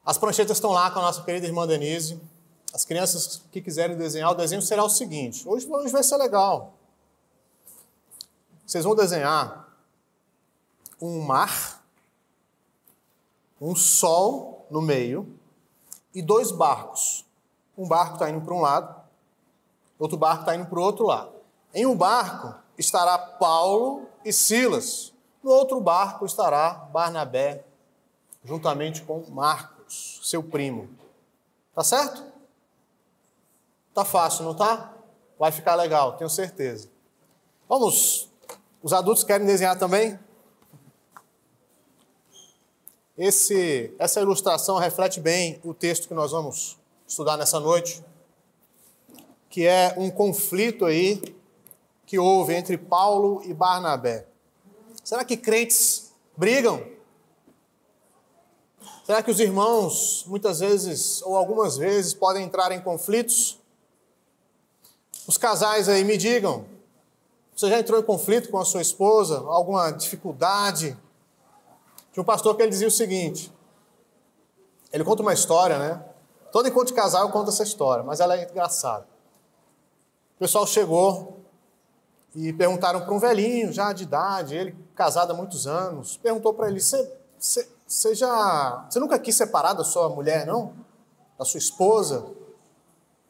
As pranchetas estão lá com a nossa querida irmã Denise. As crianças que quiserem desenhar, o desenho será o seguinte. Hoje vai ser legal. Vocês vão desenhar um mar, um sol no meio e dois barcos. Um barco está indo para um lado, outro barco está indo para o outro lado. Em um barco estará Paulo e Silas. No outro barco estará Barnabé, juntamente com Marcos, seu primo. Tá certo? Tá fácil, não tá? Vai ficar legal, tenho certeza. Vamos, os adultos querem desenhar também? Essa ilustração reflete bem o texto que nós vamos estudar nessa noite, que é um conflito aí que houve entre Paulo e Barnabé. Será que crentes brigam? Será que os irmãos, muitas vezes, ou algumas vezes, podem entrar em conflitos? Os casais aí, me digam, você já entrou em conflito com a sua esposa? Alguma dificuldade? Tinha um pastor que ele dizia o seguinte, ele conta uma história, né? Todo encontro de casal eu conto essa história, mas ela é engraçada. O pessoal chegou e perguntaram para um velhinho, já de idade, ele casado há muitos anos, perguntou para ele, você nunca quis separar da sua mulher, não? Da sua esposa?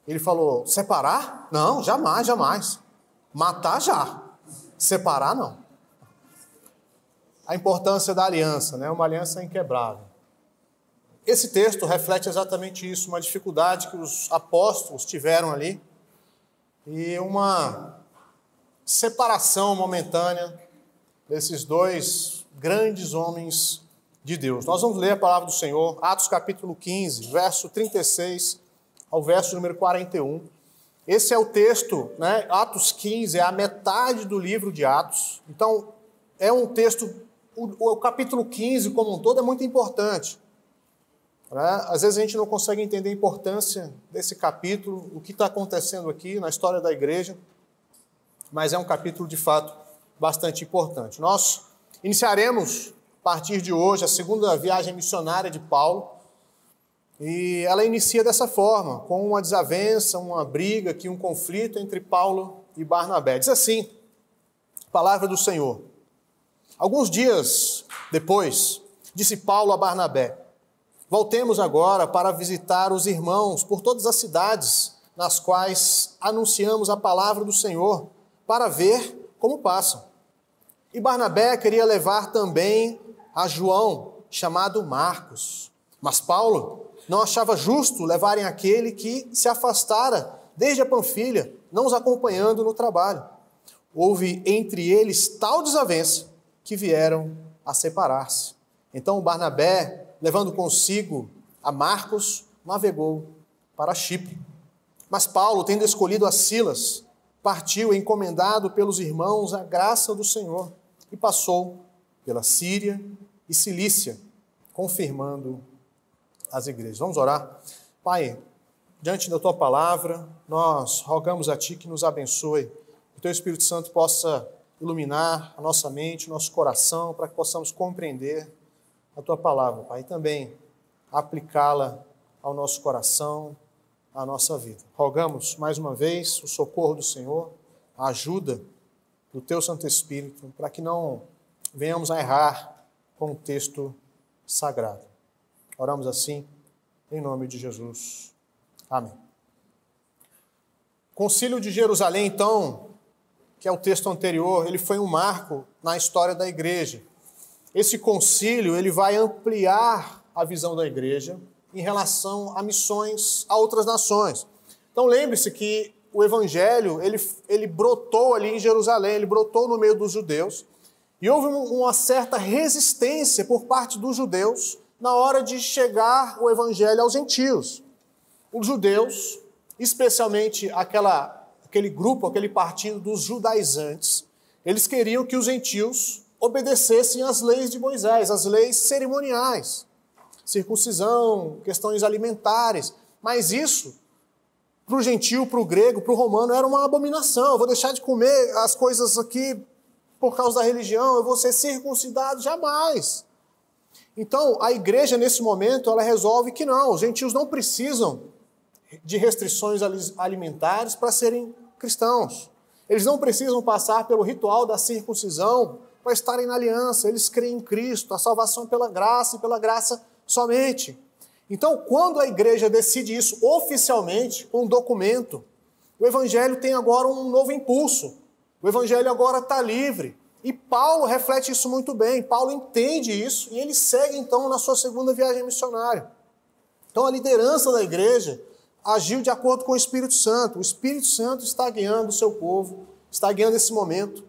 Ele falou, separar? Não, jamais, jamais. Matar, já. Separar, não. A importância da aliança, né? Uma aliança inquebrável. Esse texto reflete exatamente isso, uma dificuldade que os apóstolos tiveram ali e uma separação momentânea desses dois grandes homens de Deus. Nós vamos ler a palavra do Senhor, Atos capítulo 15, verso 36 ao verso número 41. Esse é o texto, né? Atos 15 é a metade do livro de Atos. Então, é um texto, o capítulo 15 como um todo é muito importante. Né? Às vezes a gente não consegue entender a importância desse capítulo, o que está acontecendo aqui na história da igreja, mas é um capítulo, de fato, bastante importante. Nós iniciaremos, a partir de hoje, a segunda viagem missionária de Paulo, e ela inicia dessa forma, com uma desavença, uma briga, aqui, um conflito entre Paulo e Barnabé. Diz assim, palavra do Senhor. Alguns dias depois, disse Paulo a Barnabé, voltemos agora para visitar os irmãos por todas as cidades nas quais anunciamos a palavra do Senhor, para ver como passam. E Barnabé queria levar também a João, chamado Marcos. Mas Paulo não achava justo levarem aquele que se afastara desde a Panfilha, não os acompanhando no trabalho. Houve entre eles tal desavença que vieram a separar-se. Então Barnabé, levando consigo a Marcos, navegou para Chipre. Mas Paulo, tendo escolhido a Silas, partiu encomendado pelos irmãos à graça do Senhor e passou pela Síria e Cilícia, confirmando as igrejas. Vamos orar? Pai, diante da Tua palavra, nós rogamos a Ti que nos abençoe, que o Teu Espírito Santo possa iluminar a nossa mente, o nosso coração, para que possamos compreender a Tua palavra, Pai, e também aplicá-la ao nosso coração, à nossa vida. Rogamos mais uma vez o socorro do Senhor, a ajuda do Teu Santo Espírito, para que não venhamos a errar com o texto sagrado. Oramos assim, em nome de Jesus. Amém. Concílio de Jerusalém, então, que é o texto anterior, ele foi um marco na história da igreja. Esse concílio, ele vai ampliar a visão da igreja em relação a missões a outras nações. Então lembre-se que o evangelho, ele brotou ali em Jerusalém, ele brotou no meio dos judeus, e houve uma certa resistência por parte dos judeus na hora de chegar o evangelho aos gentios. Os judeus, especialmente aquele grupo, aquele partido dos judaizantes, eles queriam que os gentios obedecessem às leis de Moisés, às leis cerimoniais, circuncisão, questões alimentares, mas isso, para o gentio, para o grego, para o romano, era uma abominação. Eu vou deixar de comer as coisas aqui por causa da religião, eu vou ser circuncidado, jamais. Então, a igreja, nesse momento, ela resolve que não, os gentios não precisam de restrições alimentares para serem cristãos. Eles não precisam passar pelo ritual da circuncisão para estarem na aliança. Eles creem em Cristo, a salvação pela graça e pela graça somente. Então, quando a igreja decide isso oficialmente, com um documento, o evangelho tem agora um novo impulso. O evangelho agora está livre. E Paulo reflete isso muito bem. Paulo entende isso e ele segue, então, na sua segunda viagem missionária. Então, a liderança da igreja agiu de acordo com o Espírito Santo. O Espírito Santo está guiando o seu povo, está guiando esse momento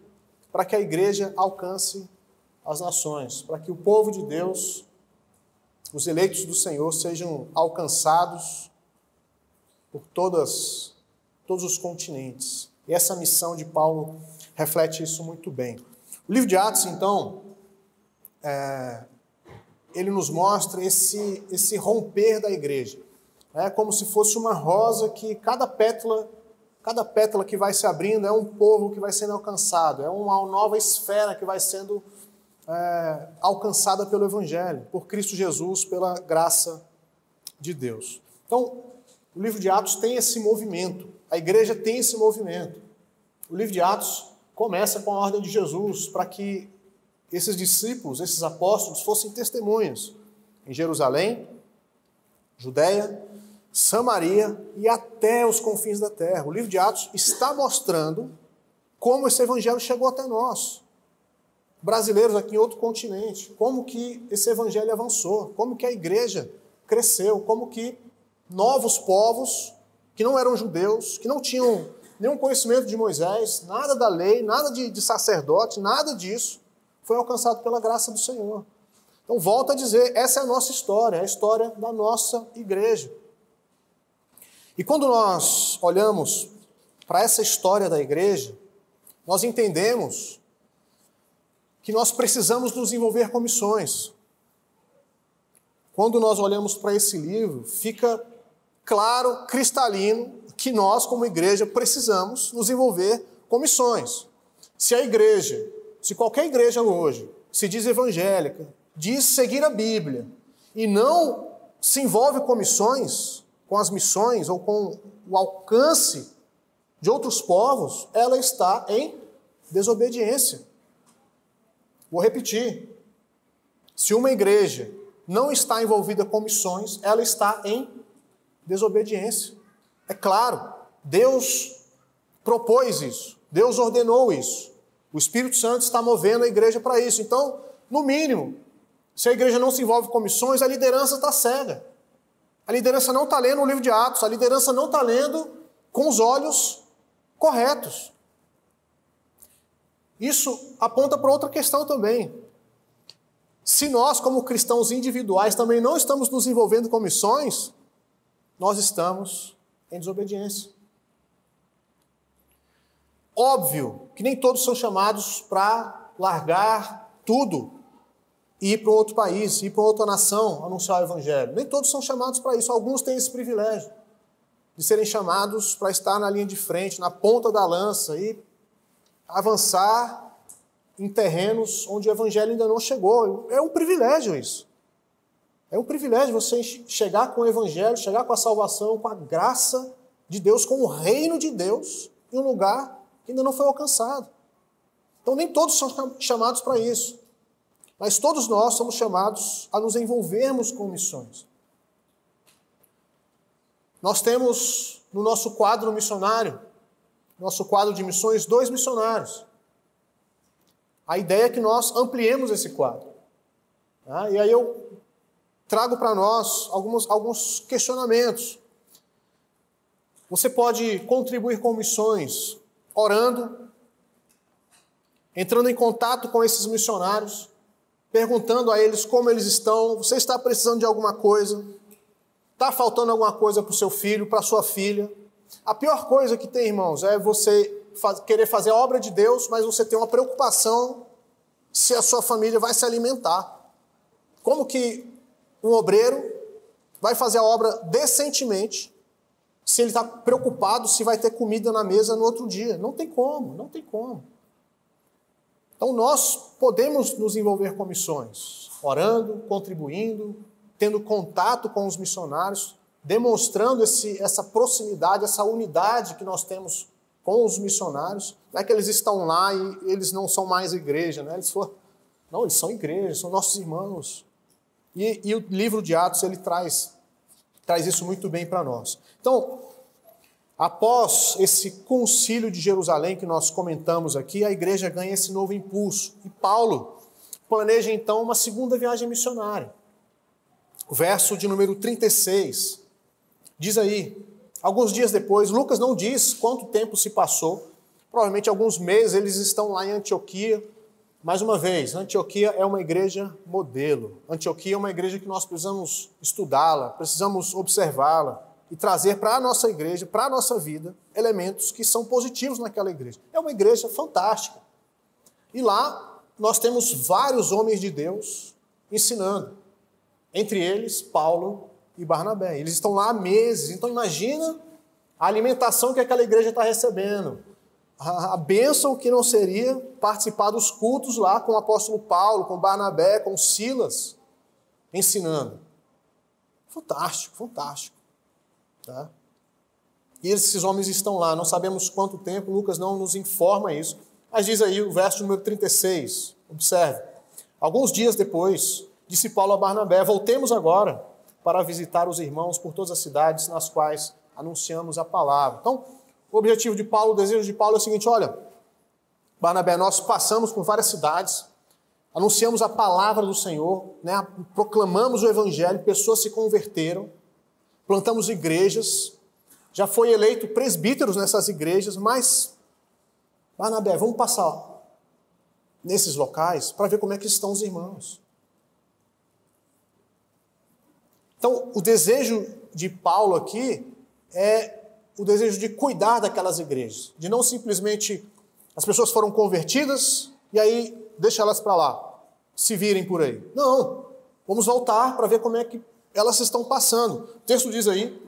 para que a igreja alcance as nações, para que o povo de Deus, os eleitos do Senhor, sejam alcançados por todos os continentes. E essa missão de Paulo reflete isso muito bem. O livro de Atos, então, ele nos mostra esse romper da igreja. É como se fosse uma rosa que cada pétala que vai se abrindo é um povo que vai sendo alcançado, é uma nova esfera que vai sendo alcançada pelo Evangelho, por Cristo Jesus, pela graça de Deus. Então, o livro de Atos tem esse movimento, a igreja tem esse movimento. O livro de Atos começa com a ordem de Jesus para que esses discípulos, esses apóstolos, fossem testemunhas em Jerusalém, Judeia, Samaria e até os confins da terra. O livro de Atos está mostrando como esse evangelho chegou até nós, brasileiros aqui em outro continente, como que esse evangelho avançou, como que a igreja cresceu, como que novos povos que não eram judeus, que não tinham nenhum conhecimento de Moisés, nada da lei, nada de sacerdote, nada disso, foi alcançado pela graça do Senhor. Então, volto a dizer, essa é a nossa história, é a história da nossa igreja. E quando nós olhamos para essa história da igreja, nós entendemos que nós precisamos nos envolver com missões. Quando nós olhamos para esse livro, fica claro, cristalino, que nós, como igreja, precisamos nos envolver com missões. Se qualquer igreja hoje se diz evangélica, diz seguir a Bíblia, e não se envolve com missões, com as missões ou com o alcance de outros povos, ela está em desobediência. Vou repetir. Se uma igreja não está envolvida com missões, ela está em desobediência. É claro, Deus propôs isso, Deus ordenou isso. O Espírito Santo está movendo a igreja para isso. Então, no mínimo, se a igreja não se envolve com missões, a liderança está cega. A liderança não está lendo o livro de Atos, a liderança não está lendo com os olhos corretos. Isso aponta para outra questão também. Se nós, como cristãos individuais, também não estamos nos envolvendo com missões, nós estamos em desobediência. Óbvio que nem todos são chamados para largar tudo e ir para outro país, ir para outra nação, anunciar o evangelho. Nem todos são chamados para isso. Alguns têm esse privilégio de serem chamados para estar na linha de frente, na ponta da lança e avançar em terrenos onde o evangelho ainda não chegou. É um privilégio isso. É um privilégio você chegar com o evangelho, chegar com a salvação, com a graça de Deus, com o reino de Deus, em um lugar que ainda não foi alcançado. Então nem todos são chamados para isso. Mas todos nós somos chamados a nos envolvermos com missões. Nós temos no nosso quadro missionário, nosso quadro de missões, 2 missionários. A ideia é que nós ampliemos esse quadro. E aí eu trago para nós alguns questionamentos. Você pode contribuir com missões orando, entrando em contato com esses missionários, perguntando a eles como eles estão. Você está precisando de alguma coisa? Está faltando alguma coisa para o seu filho, para a sua filha? A pior coisa que tem, irmãos, é você querer fazer a obra de Deus, mas você tem uma preocupação se a sua família vai se alimentar. Como que um obreiro vai fazer a obra decentemente se ele está preocupado se vai ter comida na mesa no outro dia? Não tem como, não tem como. Então nós podemos nos envolver com missões, orando, contribuindo, tendo contato com os missionários, demonstrando essa proximidade, essa unidade que nós temos com os missionários. Não é que eles estão lá e eles não são mais igreja, né? Não, eles são igreja, são nossos irmãos. E o livro de Atos, ele traz isso muito bem para nós. Então, após esse concílio de Jerusalém que nós comentamos aqui, a igreja ganha esse novo impulso. E Paulo planeja então uma segunda viagem missionária. O verso de número 36 diz aí, alguns dias depois, Lucas não diz quanto tempo se passou, provavelmente alguns meses eles estão lá em Antioquia. Mais uma vez, Antioquia é uma igreja modelo. Antioquia é uma igreja que nós precisamos estudá-la, precisamos observá-la e trazer para a nossa igreja, para a nossa vida, elementos que são positivos naquela igreja. É uma igreja fantástica. E lá nós temos vários homens de Deus ensinando. Entre eles, Paulo e Barnabé. Eles estão lá há meses. Então imagina a alimentação que aquela igreja está recebendo. A bênção que não seria participar dos cultos lá com o apóstolo Paulo, com Barnabé, com Silas, ensinando. Fantástico, fantástico. Tá? E esses homens estão lá, não sabemos quanto tempo, Lucas não nos informa isso, mas diz aí o verso número 36, observe. Alguns dias depois, disse Paulo a Barnabé, voltemos agora para visitar os irmãos por todas as cidades nas quais anunciamos a palavra. Então, o objetivo de Paulo, o desejo de Paulo é o seguinte, olha, Barnabé, nós passamos por várias cidades, anunciamos a palavra do Senhor, né, proclamamos o evangelho, pessoas se converteram, plantamos igrejas, já foi eleito presbíteros nessas igrejas, mas, Barnabé, vamos passar nesses locais para ver como é que estão os irmãos. Então, o desejo de Paulo aqui é o desejo de cuidar daquelas igrejas, de não simplesmente as pessoas foram convertidas e aí deixa elas para lá, se virem por aí. Não, vamos voltar para ver como é que elas estão passando. O texto diz aí,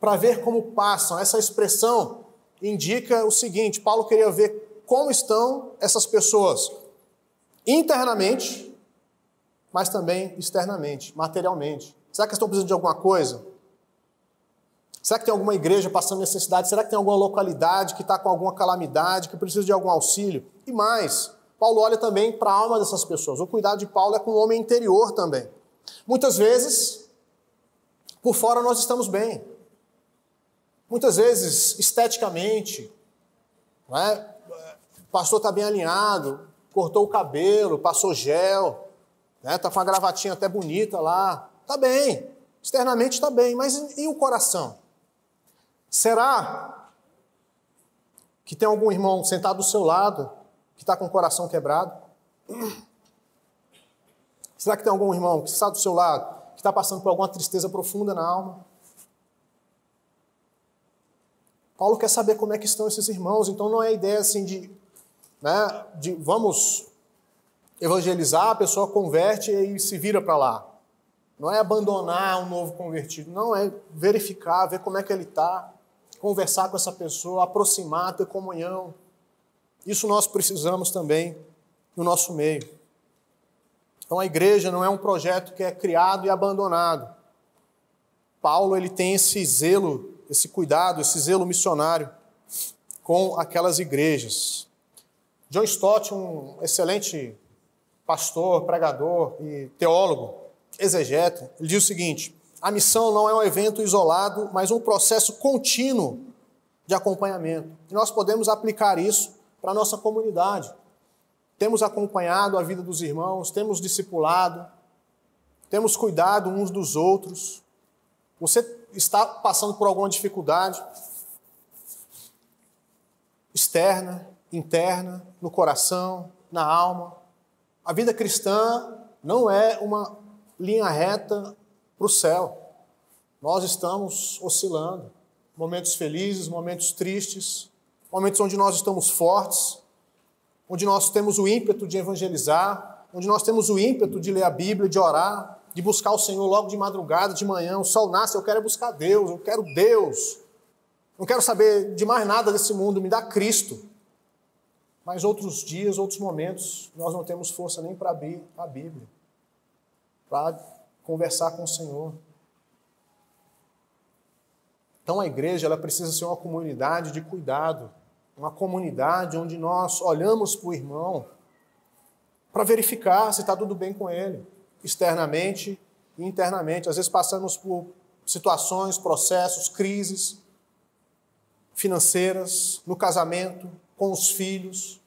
para ver como passam. Essa expressão indica o seguinte, Paulo queria ver como estão essas pessoas internamente, mas também externamente, materialmente. Será que estão precisando de alguma coisa? Será que tem alguma igreja passando necessidade? Será que tem alguma localidade que está com alguma calamidade, que precisa de algum auxílio? E mais, Paulo olha também para a alma dessas pessoas. O cuidado de Paulo é com o homem interior também. Muitas vezes, por fora nós estamos bem. Muitas vezes, esteticamente, não é? O pastor está bem alinhado, cortou o cabelo, passou gel, está com uma gravatinha até bonita lá. Está bem, externamente está bem, mas e o coração? Será que tem algum irmão sentado do seu lado que está com o coração quebrado? Será que tem algum irmão que está do seu lado que está passando por alguma tristeza profunda na alma? Paulo quer saber como é que estão esses irmãos, então não é a ideia assim de vamos evangelizar, a pessoa converte e se vira para lá. Não é abandonar um novo convertido, não, é verificar, ver como é que ele está, conversar com essa pessoa, aproximar, ter comunhão. Isso nós precisamos também no nosso meio. Então a igreja não é um projeto que é criado e abandonado. Paulo ele tem esse zelo, esse cuidado, esse zelo missionário com aquelas igrejas. John Stott, um excelente pastor, pregador e teólogo, exegeta, ele diz o seguinte, a missão não é um evento isolado, mas um processo contínuo de acompanhamento. E nós podemos aplicar isso para a nossa comunidade. Temos acompanhado a vida dos irmãos, temos discipulado, temos cuidado uns dos outros. Você está passando por alguma dificuldade externa, interna, no coração, na alma. A vida cristã não é uma linha reta para o céu. Nós estamos oscilando. Momentos felizes, momentos tristes, momentos onde nós estamos fortes, onde nós temos o ímpeto de evangelizar, onde nós temos o ímpeto de ler a Bíblia, de orar, de buscar o Senhor logo de madrugada, de manhã. O sol nasce, eu quero buscar Deus, eu quero Deus. Não quero saber de mais nada desse mundo, me dá Cristo. mas outros dias, outros momentos, nós não temos força nem para abrir a Bíblia, para conversar com o Senhor. Então a igreja ela precisa ser uma comunidade de cuidado, uma comunidade onde nós olhamos para o irmão para verificar se está tudo bem com ele, externamente e internamente. Às vezes passamos por situações, processos, crises financeiras, no casamento, com os filhos,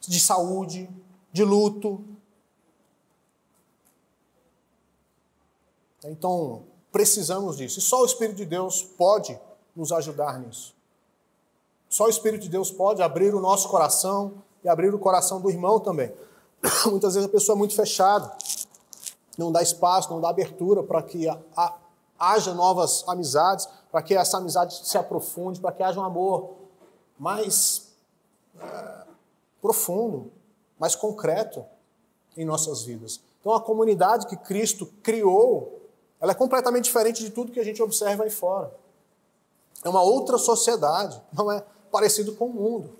de saúde, de luto. Então, precisamos disso. E só o Espírito de Deus pode nos ajudar nisso. Só o Espírito de Deus pode abrir o nosso coração e abrir o coração do irmão também. Muitas vezes a pessoa é muito fechada, não dá espaço, não dá abertura para que haja novas amizades, para que essa amizade se aprofunde, para que haja um amor mais profundo, mais concreto em nossas vidas. Então a comunidade que Cristo criou, ela é completamente diferente de tudo que a gente observa aí fora. É uma outra sociedade, não é parecido com o mundo.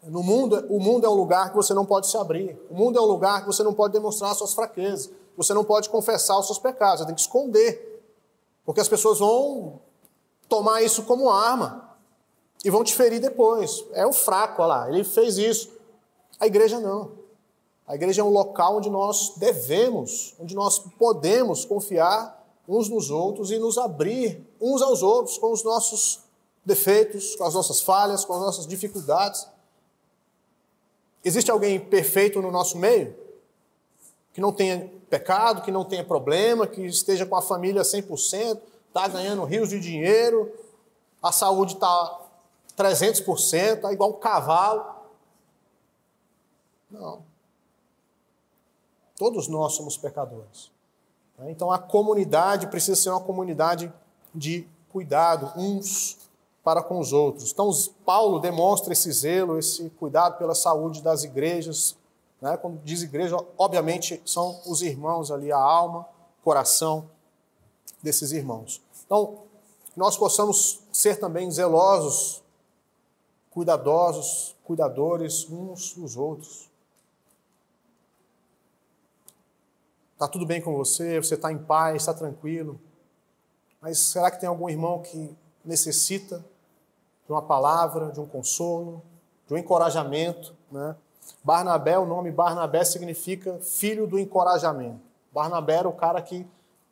No mundo, o mundo é um lugar que você não pode se abrir. O mundo é um lugar que você não pode demonstrar as suas fraquezas. Você não pode confessar os seus pecados. Você tem que esconder. Porque as pessoas vão tomar isso como arma e vão te ferir depois. É o fraco, olha lá, ele fez isso. A igreja não. A igreja é um local onde nós devemos, onde nós podemos confiar uns nos outros e nos abrir uns aos outros com os nossos defeitos, com as nossas falhas, com as nossas dificuldades. Existe alguém perfeito no nosso meio? Que não tenha pecado, que não tenha problema, que esteja com a família 100%, está ganhando rios de dinheiro, a saúde está 300%, está igual um cavalo. Não. Todos nós somos pecadores. Então a comunidade precisa ser uma comunidade de cuidado uns para com os outros. Então Paulo demonstra esse zelo, esse cuidado pela saúde das igrejas. Quando diz igreja, obviamente são os irmãos ali, a alma, o coração desses irmãos. Então, nós possamos ser também zelosos, cuidadosos, cuidadores uns dos outros. Está tudo bem com você, você está em paz, está tranquilo. Mas será que tem algum irmão que necessita de uma palavra, de um consolo, de um encorajamento, né? Barnabé, o nome Barnabé significa filho do encorajamento. Barnabé era o cara que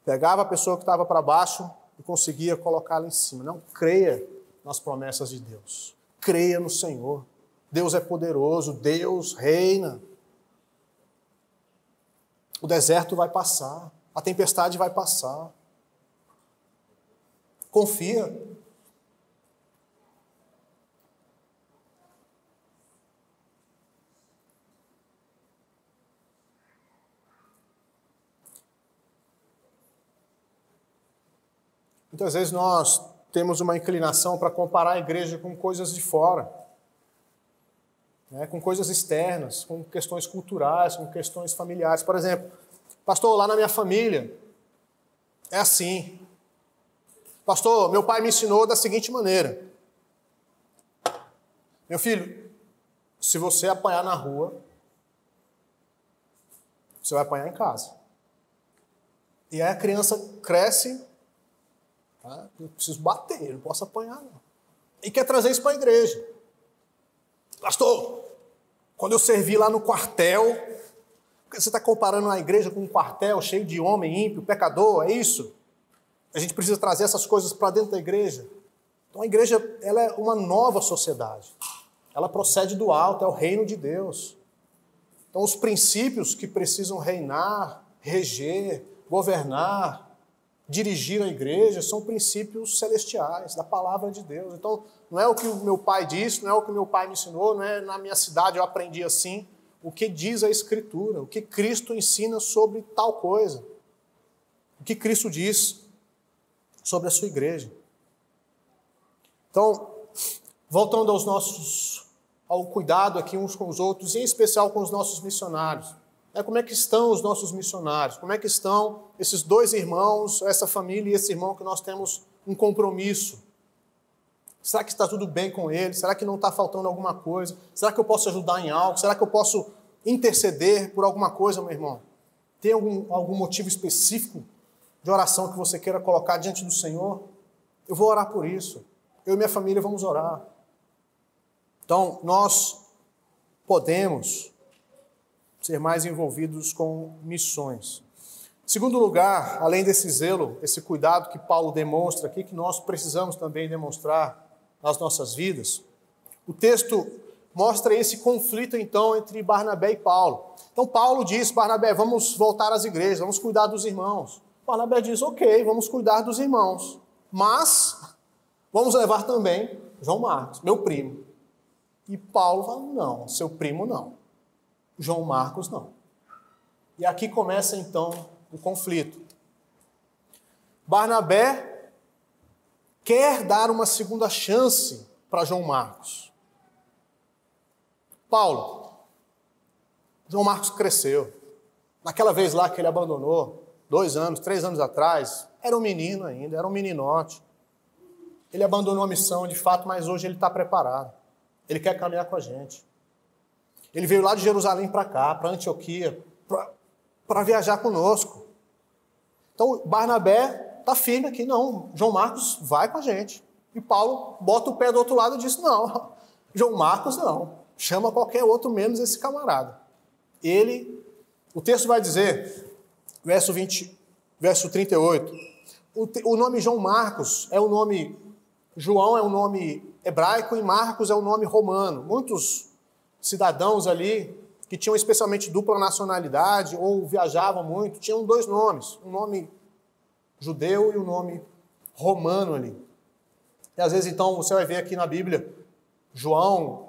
pegava a pessoa que estava para baixo e conseguia colocá-la em cima. Não, creia nas promessas de Deus. Creia no Senhor. Deus é poderoso, Deus reina. O deserto vai passar, a tempestade vai passar. Confia. Muitas vezes nós temos uma inclinação para comparar a igreja com coisas de fora, com coisas externas, com questões culturais, com questões familiares. Por exemplo, pastor, lá na minha família é assim. Pastor, meu pai me ensinou da seguinte maneira. Meu filho, se você apanhar na rua, você vai apanhar em casa. E aí a criança cresce. Eu preciso bater, eu não posso apanhar, não. E quer trazer isso para a igreja. Pastor, quando eu servi lá no quartel, você está comparando a igreja com um quartel cheio de homem ímpio, pecador, é isso? A gente precisa trazer essas coisas para dentro da igreja. Então a igreja ela é uma nova sociedade. Ela procede do alto, é o reino de Deus. Então os princípios que precisam reinar, reger, governar, dirigir a igreja, são princípios celestiais, da palavra de Deus. Então, não é o que o meu pai disse, não é o que o meu pai me ensinou, não é na minha cidade eu aprendi assim. O que diz a Escritura, o que Cristo ensina sobre tal coisa. O que Cristo diz sobre a sua igreja. Então, voltando ao cuidado aqui uns com os outros, em especial com os nossos missionários. Como é que estão os nossos missionários? Como é que estão esses dois irmãos, essa família e esse irmão que nós temos um compromisso Será que está tudo bem com ele? Será que não está faltando alguma coisa? Será que eu posso ajudar em algo? Será que eu posso interceder por alguma coisa, meu irmão? Tem algum motivo específico de oração que você queira colocar diante do Senhor? Eu vou orar por isso. Eu e minha família vamos orar. Então, nós podemos ser mais envolvidos com missões. Em segundo lugar, além desse zelo, esse cuidado que Paulo demonstra aqui, que nós precisamos também demonstrar nas nossas vidas, o texto mostra esse conflito, então, entre Barnabé e Paulo. Então, Paulo diz, Barnabé, vamos voltar às igrejas, vamos cuidar dos irmãos. Barnabé diz, ok, vamos cuidar dos irmãos, mas vamos levar também João Marcos, meu primo. E Paulo fala, não, seu primo não, João Marcos não. E aqui começa, então, o conflito. Barnabé quer dar uma segunda chance para João Marcos. Paulo, João Marcos cresceu. Naquela vez lá que ele abandonou, 2 anos, 3 anos atrás, era um menino ainda, era um meninote. Ele abandonou a missão de fato, mas hoje ele está preparado. Ele quer caminhar com a gente. Ele veio lá de Jerusalém para cá, para Antioquia, para viajar conosco. Então, Barnabé está firme aqui, não, João Marcos vai com a gente. E Paulo bota o pé do outro lado e diz, não, João Marcos não, chama qualquer outro menos esse camarada. O texto vai dizer, verso 38, o nome João Marcos é o nome, João é o nome hebraico e Marcos é o nome romano. Muitos cidadãos ali, que tinham especialmente dupla nacionalidade ou viajavam muito, tinham 2 nomes, um nome judeu e um nome romano ali. E às vezes, então, você vai ver aqui na Bíblia, João,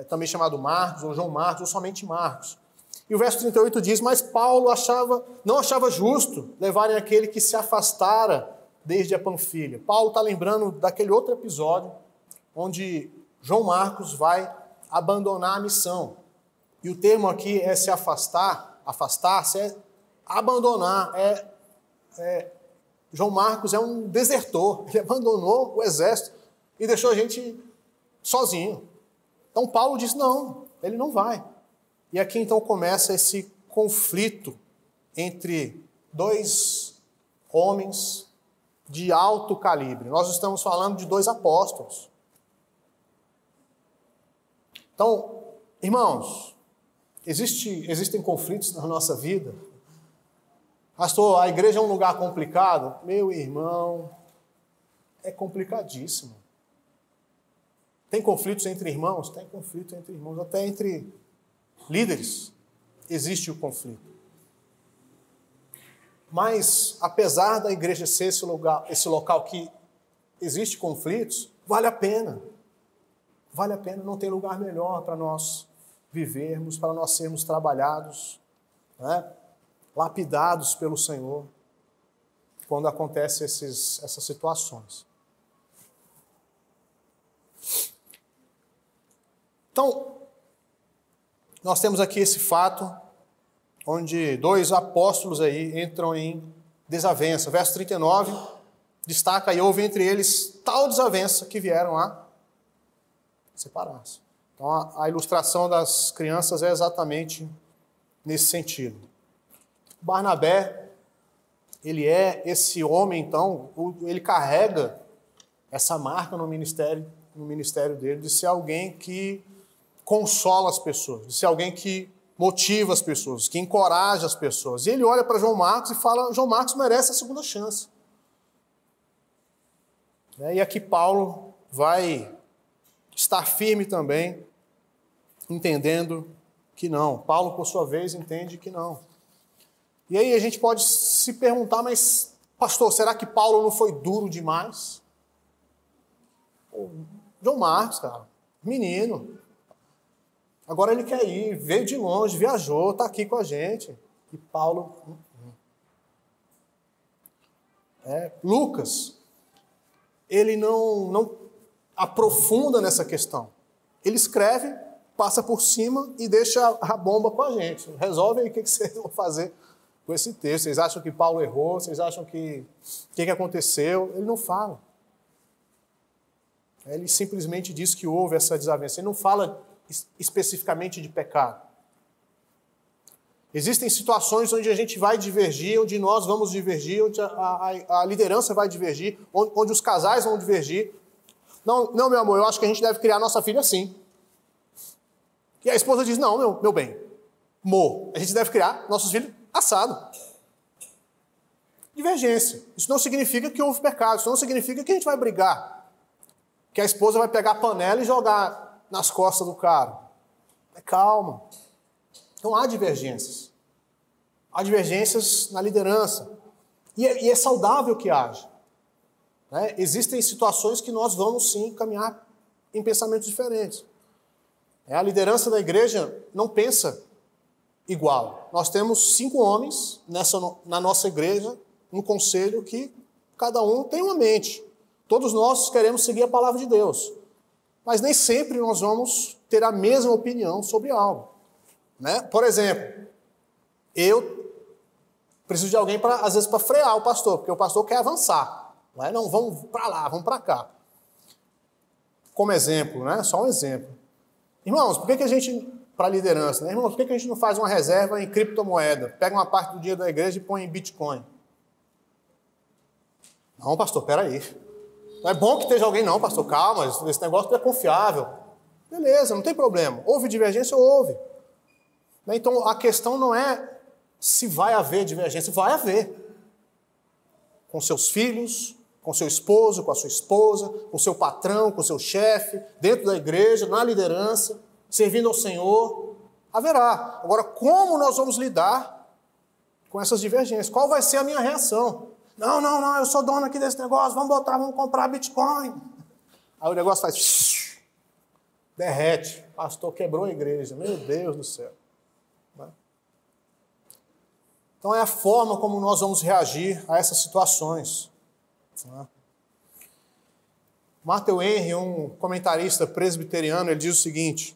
também chamado Marcos, ou João Marcos, ou somente Marcos. E o verso 38 diz, mas Paulo não achava justo levarem aquele que se afastara desde a Panfilha. Paulo está lembrando daquele outro episódio, onde João Marcos vai abandonar a missão. E o termo aqui é se afastar, afastar-se é abandonar, João Marcos é um desertor, ele abandonou o exército e deixou a gente sozinho. Então Paulo diz, não, ele não vai. E aqui então começa esse conflito entre 2 homens de alto calibre. Nós estamos falando de 2 apóstolos. Então, irmãos, existem conflitos na nossa vida. Pastor, a igreja é um lugar complicado? Meu irmão, é complicadíssimo. Tem conflitos entre irmãos? Tem conflito entre irmãos, até entre líderes existe o conflito. Mas, apesar da igreja ser esse local que existe conflitos, vale a pena. Vale a pena, não tem lugar melhor para nós vivermos, para nós sermos trabalhados, né? Lapidados pelo Senhor, quando acontecem essas situações. Então, nós temos aqui esse fato, onde 2 apóstolos aí entram em desavença. Verso 39 destaca, e houve entre eles tal desavença que vieram a separar-se. Então, a ilustração das crianças é exatamente nesse sentido. Barnabé, ele é esse homem, então, ele carrega essa marca no ministério dele, de ser alguém que consola as pessoas, de ser alguém que motiva as pessoas, que encoraja as pessoas. E ele olha para João Marcos e fala, João Marcos merece a segunda chance. E aqui Paulo vai estar firme também, entendendo que não. Paulo, por sua vez, entende que não. E aí a gente pode se perguntar, mas, pastor, será que Paulo não foi duro demais? Pô, João Marcos, cara, menino. Agora ele quer ir, veio de longe, viajou, está aqui com a gente. E Paulo... Lucas, ele não aprofunda nessa questão. Ele escreve, passa por cima e deixa a bomba com a gente. Resolve aí o que vocês vão fazer com esse texto. Vocês acham que Paulo errou? Vocês acham que... O que aconteceu? Ele não fala. Ele simplesmente diz que houve essa desavença. Ele não fala especificamente de pecado. Existem situações onde a gente vai divergir, onde nós vamos divergir, onde a liderança vai divergir, onde os casais vão divergir. Não, meu amor, eu acho que a gente deve criar nossa filha assim. E a esposa diz, não, meu bem, amor, a gente deve criar nossos filhos assado. Divergência. Isso não significa que houve pecado, isso não significa que a gente vai brigar. Que a esposa vai pegar a panela e jogar nas costas do cara. Calma. Então há divergências. Há divergências na liderança. E é saudável que haja. Né? Existem situações que nós vamos sim caminhar em pensamentos diferentes. A liderança da igreja não pensa igual. Nós temos 5 homens na nossa igreja, um conselho que cada um tem uma mente. Todos nós queremos seguir a palavra de Deus. Mas nem sempre nós vamos ter a mesma opinião sobre algo. Né? Por exemplo, eu preciso de alguém, às vezes, para frear o pastor, porque o pastor quer avançar. Não, vamos para lá, vamos para cá. Como exemplo, né? Só um exemplo. Irmãos, por que a gente, para a liderança, né? Irmãos, por que a gente não faz uma reserva em criptomoeda? Pega uma parte do dinheiro da igreja e põe em Bitcoin. Não, pastor, peraí. Não é bom que esteja alguém, não, pastor, calma, esse negócio é confiável. Beleza, não tem problema. Houve divergência, houve. Então, a questão não é se vai haver divergência, vai haver. Com seus filhos, com seu esposo, com a sua esposa, com seu patrão, com seu chefe, dentro da igreja, na liderança, servindo ao Senhor, haverá. Agora, como nós vamos lidar com essas divergências? Qual vai ser a minha reação? Não, eu sou dono aqui desse negócio, vamos comprar Bitcoin. Aí o negócio faz... derrete. O pastor quebrou a igreja. Meu Deus do céu. Então é a forma como nós vamos reagir a essas situações. Matthew Henry, um comentarista presbiteriano, ele diz o seguinte: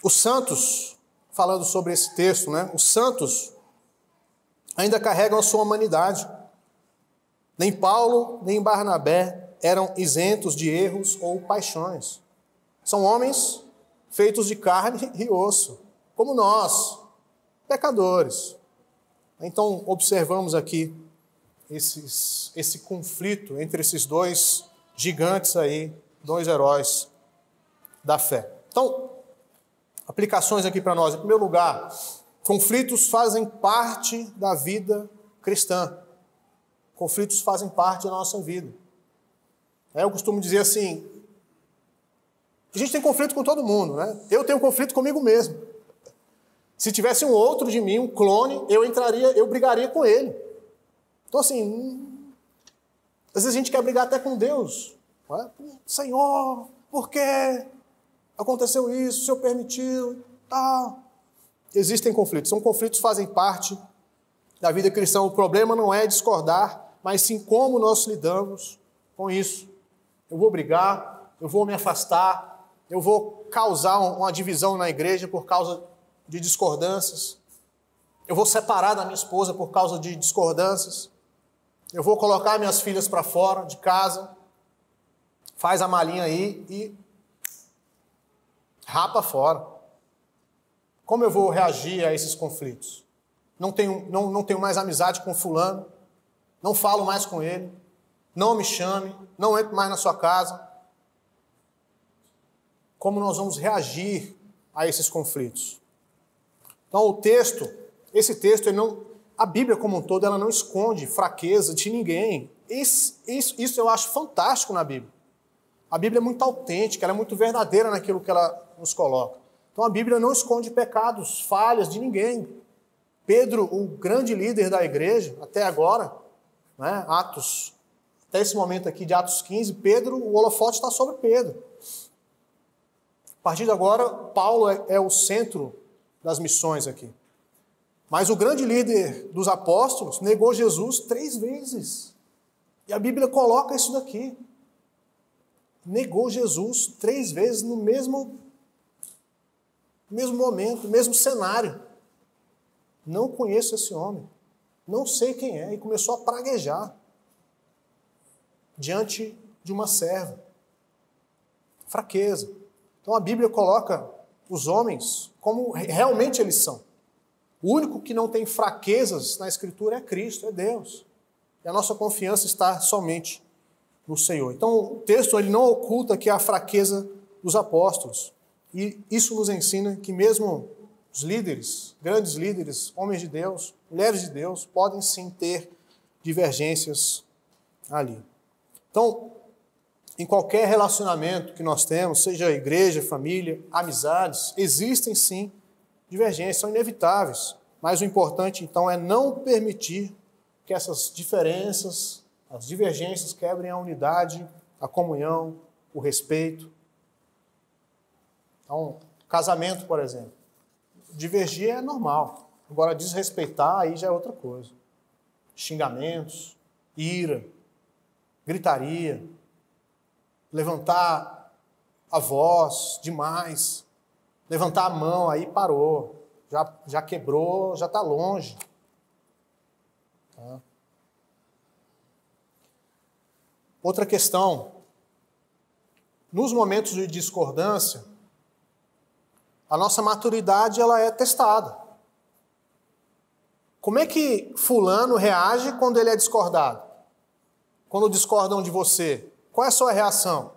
os santos, falando sobre esse texto, né? Os santos ainda carregam a sua humanidade. Nem Paulo, nem Barnabé eram isentos de erros ou paixões. São homens feitos de carne e osso, como nós, pecadores. Então, observamos aqui esse conflito entre esses dois gigantes aí, 2 heróis da fé. Então, aplicações aqui para nós. Em primeiro lugar, conflitos fazem parte da vida cristã. Conflitos fazem parte da nossa vida. Eu costumo dizer assim, a gente tem conflito com todo mundo, né? Eu tenho conflito comigo mesmo. Se tivesse um outro de mim, um clone, eu brigaria com ele. Então, assim, às vezes a gente quer brigar até com Deus. Não é? Senhor, por que aconteceu isso? O Senhor permitiu? Tal. Existem conflitos. São conflitos que fazem parte da vida cristã. O problema não é discordar, mas sim como nós lidamos com isso. Eu vou brigar, eu vou me afastar, eu vou causar uma divisão na igreja por causa de discordâncias. Eu vou separar da minha esposa por causa de discordâncias. Eu vou colocar minhas filhas para fora de casa. Faz a malinha aí e rapa fora. Como eu vou reagir a esses conflitos? Não tenho mais amizade com fulano. Não falo mais com ele. Não me chame. Não entro mais na sua casa. Como nós vamos reagir a esses conflitos? Então, esse texto, a Bíblia como um todo, ela não esconde fraqueza de ninguém. Isso eu acho fantástico na Bíblia. A Bíblia é muito autêntica, ela é muito verdadeira naquilo que ela nos coloca. Então, a Bíblia não esconde pecados, falhas de ninguém. Pedro, o grande líder da igreja, até agora, né, até esse momento aqui de Atos 15, o holofote está sobre Pedro. A partir de agora, Paulo é o centro das missões aqui. Mas o grande líder dos apóstolos negou Jesus 3 vezes. E a Bíblia coloca isso daqui. Negou Jesus 3 vezes no mesmo momento, no mesmo cenário. Não conheço esse homem. Não sei quem é. E começou a praguejar diante de uma serva. fraqueza. Então a Bíblia coloca os homens como realmente eles são. O único que não tem fraquezas na Escritura é Cristo, é Deus. E a nossa confiança está somente no Senhor. Então o texto ele não oculta aqui a fraqueza dos apóstolos. E isso nos ensina que mesmo os líderes, grandes líderes, homens de Deus, mulheres de Deus, podem sim ter divergências ali. Então, em qualquer relacionamento que nós temos, seja igreja, família, amizades, existem sim divergências, são inevitáveis. Mas o importante, então, é não permitir que essas diferenças, as divergências, quebrem a unidade, a comunhão, o respeito. Então, casamento, por exemplo. Divergir é normal. Agora, desrespeitar, aí já é outra coisa. Xingamentos, ira, gritaria, levantar a voz demais, levantar a mão, aí parou. Já quebrou, já está longe. Tá? Outra questão. Nos momentos de discordância, a nossa maturidade ela é testada. Como é que fulano reage quando ele é discordado? Quando discordam de você? Qual é a sua reação?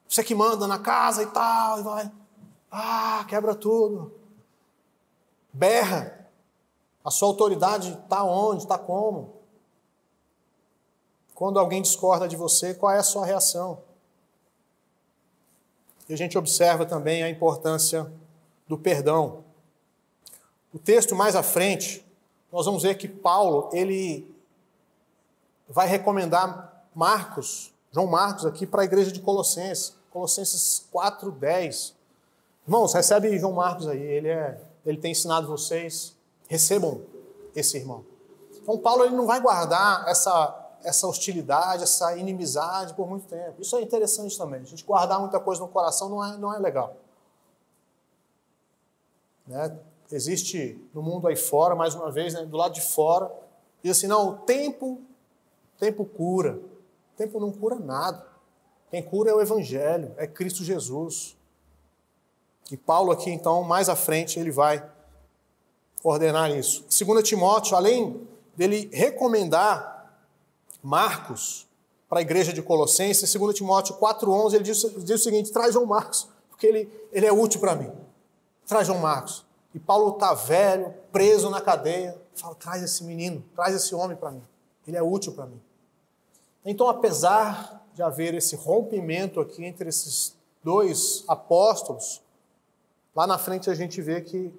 Você que manda na casa e tal, e vai, quebra tudo. Berra. A sua autoridade está onde? Está como? Quando alguém discorda de você, qual é a sua reação? E a gente observa também a importância do perdão. O texto mais à frente, nós vamos ver que Paulo, ele vai recomendar João Marcos aqui para a igreja de Colossenses 4:10. Irmãos, recebe João Marcos aí, ele tem ensinado vocês, recebam esse irmão. Então Paulo ele não vai guardar essa hostilidade, essa inimizade por muito tempo. Isso é interessante também. A gente guardar muita coisa no coração não é legal. Né? Existe no mundo aí fora, mais uma vez, né, do lado de fora, diz assim, não, o tempo cura. O tempo não cura nada. Quem cura é o Evangelho, é Cristo Jesus. E Paulo aqui, então, mais à frente, ele vai ordenar isso. 2 Timóteo, além dele recomendar Marcos para a igreja de Colossenses, 2 Timóteo 4:11, ele diz o seguinte, traz João Marcos, porque ele é útil para mim. Traz João Marcos. E Paulo está velho, preso na cadeia. Fala, traz esse menino, traz esse homem para mim. Ele é útil para mim. Então, apesar de haver esse rompimento aqui entre esses dois apóstolos, lá na frente a gente vê que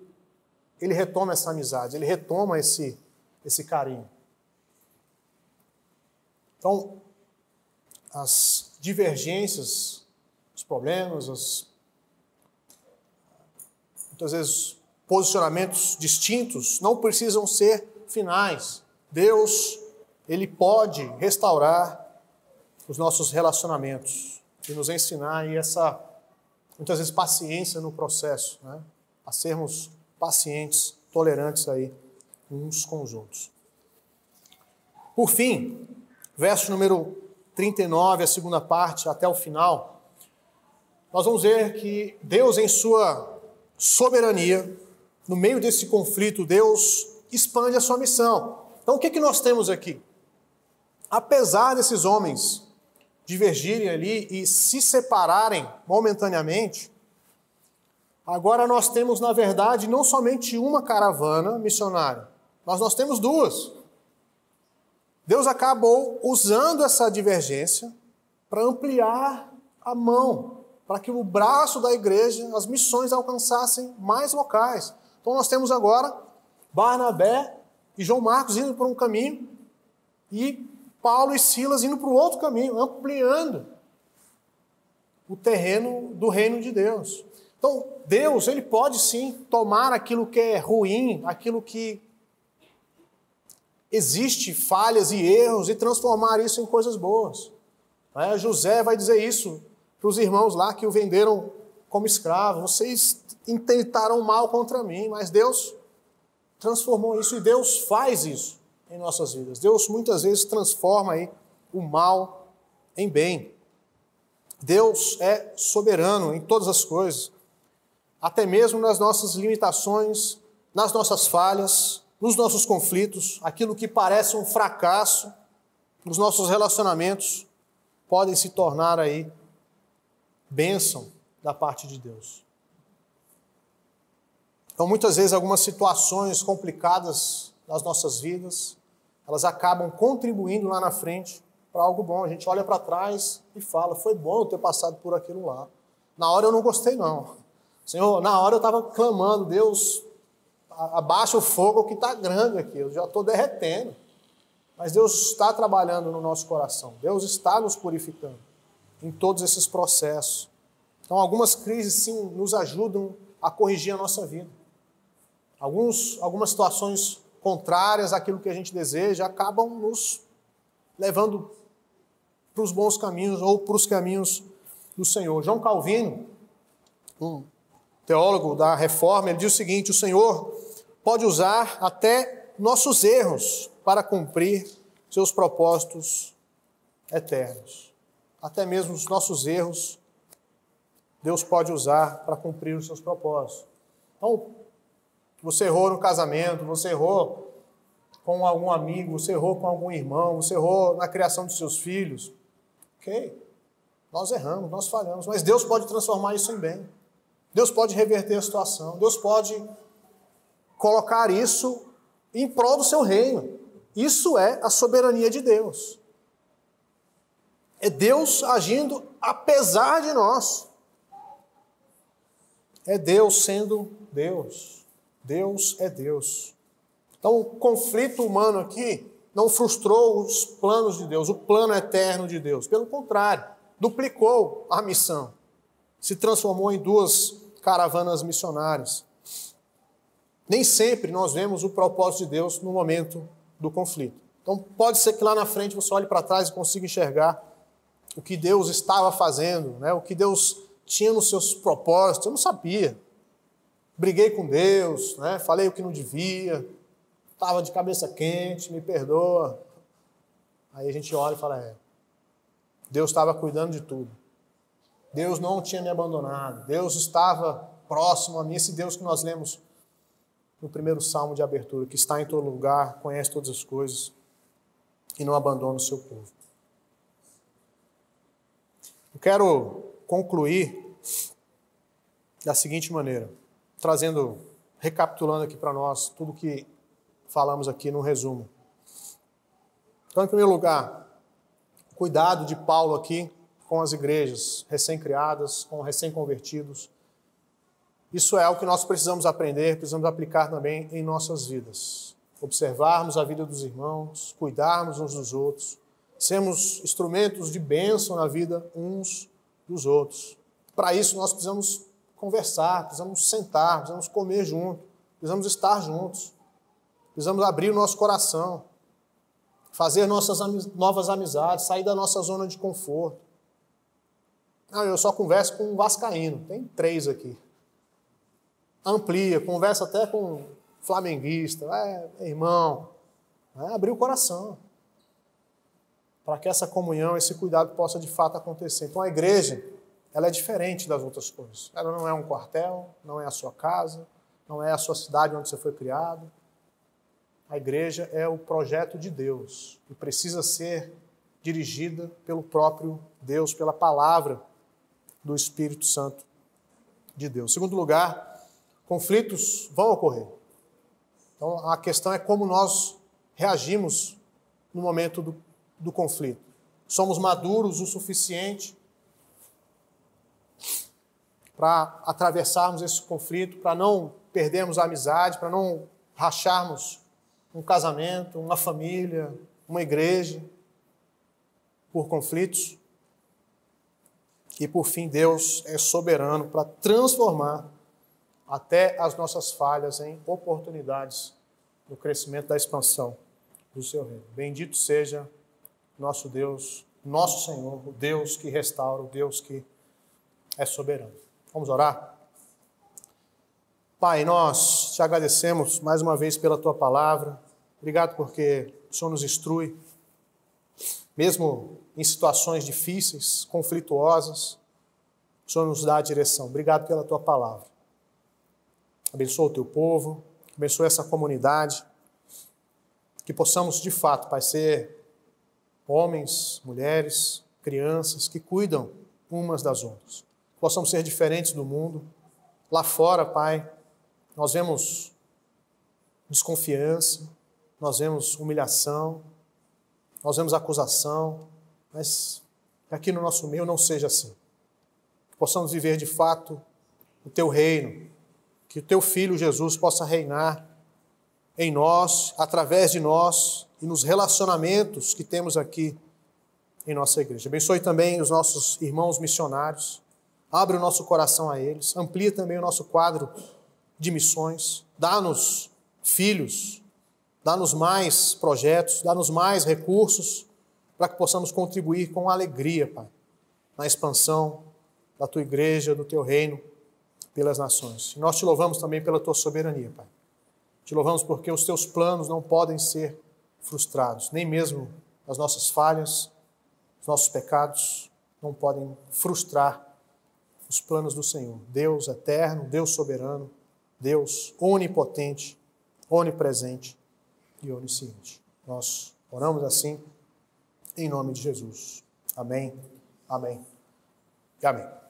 ele retoma essa amizade, ele retoma esse carinho. Então, as divergências, os problemas, muitas vezes posicionamentos distintos, não precisam ser finais. Deus, ele pode restaurar os nossos relacionamentos e nos ensinar aí essa, muitas vezes, paciência no processo, né? A sermos pacientes, tolerantes aí uns com os outros. Por fim, verso número 39, a segunda parte, até o final, nós vamos ver que Deus, em sua soberania, no meio desse conflito, Deus expande a sua missão. Então, o que nós temos aqui? Apesar desses homens divergirem ali e se separarem momentaneamente, agora nós temos, na verdade, não somente uma caravana missionária, mas nós temos duas. Deus acabou usando essa divergência para ampliar a mão, para que o braço da igreja, as missões alcançassem mais locais. Então nós temos agora Barnabé e João Marcos indo por um caminho e Paulo e Silas indo para o outro caminho, ampliando o terreno do reino de Deus. Então Deus, ele pode sim tomar aquilo que é ruim, aquilo que existe falhas e erros e transformar isso em coisas boas. José vai dizer isso para os irmãos lá que o venderam como escravo. Vocês intentaram mal contra mim, mas Deus transformou isso e Deus faz isso em nossas vidas. Deus muitas vezes transforma aí o mal em bem. Deus é soberano em todas as coisas, até mesmo nas nossas limitações, nas nossas falhas, nos nossos conflitos, aquilo que parece um fracasso, os nossos relacionamentos podem se tornar aí bênção da parte de Deus. Então, muitas vezes, algumas situações complicadas nas nossas vidas, elas acabam contribuindo lá na frente para algo bom. A gente olha para trás e fala, foi bom eu ter passado por aquilo lá. Na hora eu não gostei, não. Senhor, na hora eu estava clamando, Deus, abaixa o fogo que está grande aqui, eu já estou derretendo. Mas Deus está trabalhando no nosso coração, Deus está nos purificando em todos esses processos. Então, algumas crises, sim, nos ajudam a corrigir a nossa vida. Algumas situações contrárias àquilo que a gente deseja acabam nos levando para os bons caminhos ou para os caminhos do Senhor. João Calvino, um teólogo da Reforma, ele diz o seguinte: o Senhor pode usar até nossos erros para cumprir seus propósitos eternos. Até mesmo os nossos erros, Deus pode usar para cumprir os seus propósitos. Então, você errou no casamento, você errou com algum amigo, você errou com algum irmão, você errou na criação dos seus filhos. Ok, nós erramos, nós falhamos, mas Deus pode transformar isso em bem. Deus pode reverter a situação, Deus pode colocar isso em prol do seu reino. Isso é a soberania de Deus. É Deus agindo apesar de nós. É Deus sendo Deus. Deus é Deus. Então, o conflito humano aqui não frustrou os planos de Deus, o plano eterno de Deus. Pelo contrário, duplicou a missão. Se transformou em 2 caravanas missionárias. Nem sempre nós vemos o propósito de Deus no momento do conflito. Então, pode ser que lá na frente você olhe para trás e consiga enxergar o que Deus estava fazendo, né? O que Deus tinha nos seus propósitos. Eu não sabia. Briguei com Deus, né? Falei o que não devia, estava de cabeça quente, me perdoa. Aí a gente olha e fala, Deus estava cuidando de tudo. Deus não tinha me abandonado. Deus estava próximo a mim. Esse Deus que nós lemos no primeiro salmo de abertura, que está em todo lugar, conhece todas as coisas e não abandona o seu povo. Eu quero concluir da seguinte maneira, recapitulando aqui para nós tudo que falamos aqui no resumo. Então, em primeiro lugar, cuidado de Paulo aqui com as igrejas recém-criadas, com recém-convertidos. Isso é algo que nós precisamos aprender, precisamos aplicar também em nossas vidas. Observarmos a vida dos irmãos, cuidarmos uns dos outros, sermos instrumentos de bênção na vida uns dos outros. Para isso, nós precisamos conversar, precisamos sentar, precisamos comer junto, precisamos estar juntos, precisamos abrir o nosso coração, fazer nossas novas amizades, sair da nossa zona de conforto. Não, eu só converso com um vascaíno, tem 3 aqui. Amplia, conversa até com flamenguista, irmão, abrir o coração, para que essa comunhão, esse cuidado possa de fato acontecer. Então a igreja, ela é diferente das outras coisas. Ela não é um quartel, não é a sua casa, não é a sua cidade onde você foi criado. A igreja é o projeto de Deus e precisa ser dirigida pelo próprio Deus, pela palavra do Espírito Santo de Deus. Em segundo lugar, conflitos vão ocorrer. Então, a questão é como nós reagimos no momento do conflito. Somos maduros o suficiente para atravessarmos esse conflito, para não perdermos a amizade, para não racharmos um casamento, uma família, uma igreja por conflitos. E, por fim, Deus é soberano para transformar até as nossas falhas em oportunidades no crescimento da expansão do seu reino. Bendito seja nosso Deus, nosso Senhor, o Deus que restaura, o Deus que é soberano. Vamos orar? Pai, nós te agradecemos mais uma vez pela tua palavra. Obrigado porque o Senhor nos instrui mesmo em situações difíceis, conflituosas, o Senhor nos dá a direção. Obrigado pela tua palavra. Abençoa o teu povo, abençoa essa comunidade, que possamos de fato, Pai, ser homens, mulheres, crianças que cuidam umas das outras. Possamos ser diferentes do mundo. Lá fora, Pai, nós vemos desconfiança, nós vemos humilhação, nós vemos acusação, mas que aqui no nosso meio não seja assim. Que possamos viver de fato o teu reino, que o teu Filho Jesus possa reinar em nós, através de nós e nos relacionamentos que temos aqui em nossa igreja. Abençoe também os nossos irmãos missionários, abre o nosso coração a eles, amplia também o nosso quadro de missões, dá-nos filhos, dá-nos mais projetos, dá-nos mais recursos para que possamos contribuir com alegria, Pai, na expansão da tua igreja, do teu reino, pelas nações. E nós te louvamos também pela tua soberania, Pai. Te louvamos porque os teus planos não podem ser frustrados, nem mesmo as nossas falhas, os nossos pecados não podem frustrar os planos do Senhor. Deus eterno, Deus soberano, Deus onipotente, onipresente e onisciente. Nós oramos assim, em nome de Jesus. Amém, amém e amém.